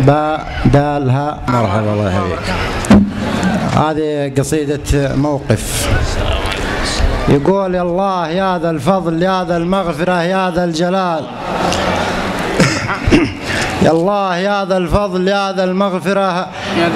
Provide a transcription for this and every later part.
باء دال هاء. مرحبا الله يحييك. هذه قصيدة موقف. يقول: يا الله يا ذا الفضل يا ذا المغفرة يا ذا الجلال، يا الله يا ذا الفضل يا ذا المغفرة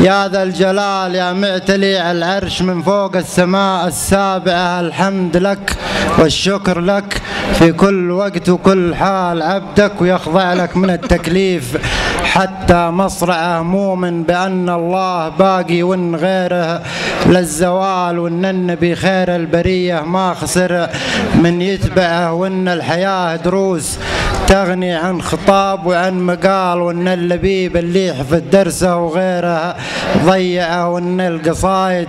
يا ذا الجلال، يا معتلي على العرش من فوق السماء السابعة، الحمد لك والشكر لك في كل وقت وكل حال، عبدك ويخضع لك من التكليف حتى مصرعه، مؤمن بأن الله باقي وإن غيره للزوال، وإن النبي خير البرية ما خسر من يتبعه، وإن الحياة دروس تغني عن خطاب وعن مقال، وإن اللبيب اللي يحفظ درسه وغيره ضيعه، وإن القصايد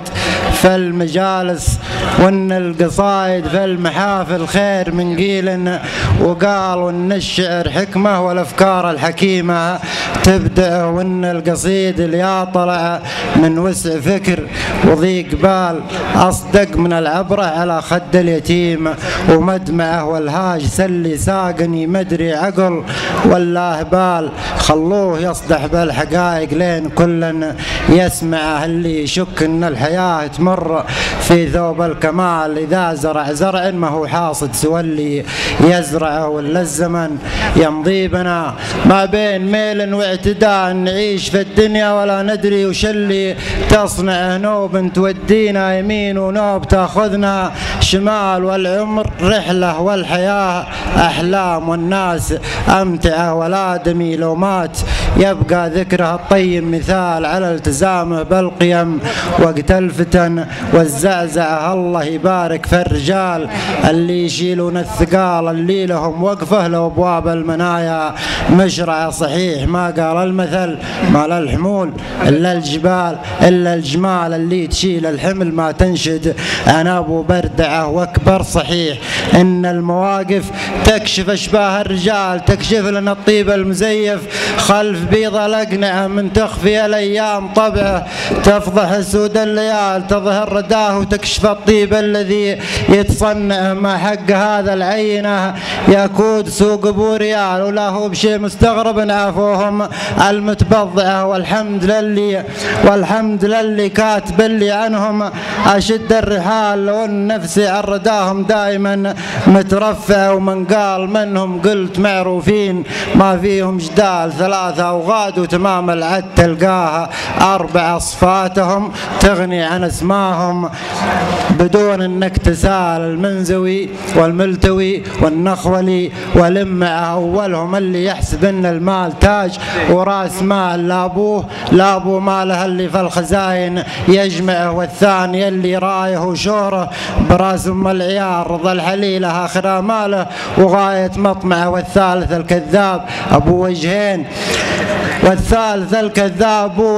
في المجالس وإن القصايد في المحافل خير من قيل وقال، وإن الشعر حكمة والأفكار الحكيمة تبدأ، وإن القصيد اللي طلع من وسع فكر وضيق بال أصدق من العبرة على خد اليتيم، ومدمعه والهاج سلي ساقني مدري عقل ولا هبال، خلوه يصدح بالحقائق لين كل يسمعه، اللي يشك ان الحياة تمر في ثوب الكمال، اذا زرع زرع ما هو حاصد سوى اللي يزرعه، ولا الزمن يمضي بنا ما بين ميل واعتداء، نعيش في الدنيا ولا ندري وش اللي تصنعه، نوب تودينا يمين ونوب تاخذنا شمال، والعمر رحلة والحياة أحلام، والناس أمتعة والآدمي لو مات يبقى ذكرها الطيب مثال على التزامه بالقيم وقت الفتن والزعزعة، الله يبارك في الرجال اللي يشيلون الثقال، اللي لهم وقفه لو أبواب المنايا مشرعة، صحيح ما قال المثل ما للحمول إلا الجبال إلا الجمال، اللي تشيل الحمل ما تنشد عناب وبردعه، واكبر صحيح إن المواقف تكشف أشباه الرجال، تكشف لنا الطيب المزيف خلف بيض الأقنعة، من تخفي الأيام طبعه تفضح سود الليال، تظهر رداه وتكشف الطيب الذي يتصنع، ما حق هذا العينة يكود سوق أبو ريال، ولا هو بشيء مستغرب عافوهم المتبضعة، والحمد للي كاتب اللي عنهم أشد الرحال، لو أن نفسي عرداهم دائما مترفع، ومن قال منهم قلت معروفين ما فيهم جدال، ثلاثة وغادوا تمام العد تلقاها أربعة صفاتهم تغني عن اسماهم بدون انك تسال، المنزوي والملتوي والنخولي والمعه، اولهم اللي يحسب ان المال تاج وراس مال، لا ابوه ماله اللي في الخزاين يجمعه، والثاني اللي رايه وشوره براس ام العيال، رضا الحليله اخر ماله وغايه مطمعه، والثالث الكذاب ابو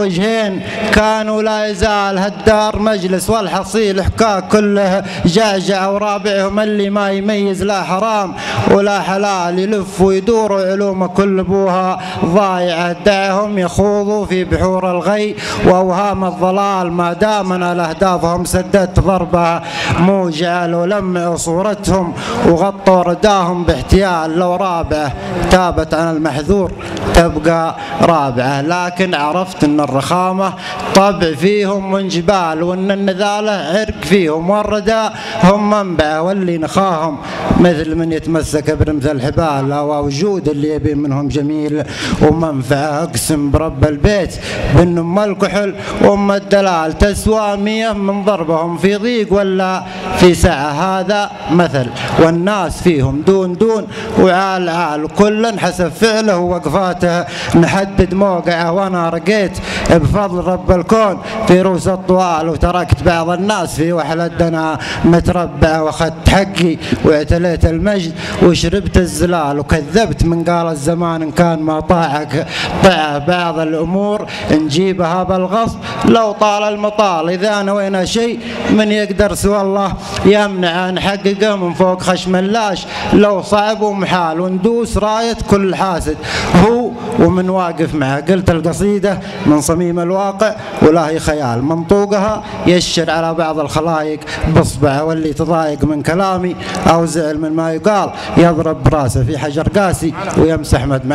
وجهين كانوا لا يزال هالدار مجلس، والحصيل حكاك كله جعجع، ورابعهم اللي ما يميز لا حرام ولا حلال، يلف ويدور علومه كل ابوها ضايعه، دعهم يخوضوا في بحور الغي واوهام الضلال، ما دامنا لاهدافهم سدت ضربه موجعه، لو لمعوا صورتهم وغطوا رداهم باحتيال، لو رابعه تابت عن المحذور تبقى رابعه، لكن عرفت ان الرخامه طبع فيهم وانجبال، وان النذاله عرق فيهم، والرداء هم منبعه، واللي نخاهم مثل من يتمسك برمث الحبال، ووجود اللي يبي منهم جميل ومنفعه، اقسم برب البيت بان ام الكحل وام الدلال تسوى 100 من ضربهم في ضيق ولا في سعه، هذا مثل والناس فيهم دون وعال كل حسب فعله ووقفاته نحدد موقعه، وانا رقيت بفضل رب الكون في روس الطوال، وتركت بعض الناس في وحل الدنا متربع، واخذت حقي واعتليت المجد وشربت الزلال، وكذبت من قال الزمان ان كان ما طاعك طاعه، بعض الامور نجيبها بالغصب لو طال المطال، اذا نوينا شيء من يقدر سوى الله يمنع نحققه من فوق خشم اللاش، لو صعب ومحال، وندوس رايه كل حاسد هو ومن واقف معه. قلت القصيده من صميم الواقع ولا هي خيال، منطوقها يشر على بعض الخلايق بصبعه، واللي تضايق من كلامي او زعل من ما يقال يضرب براسه في حجر قاسي ويمسح مدمع.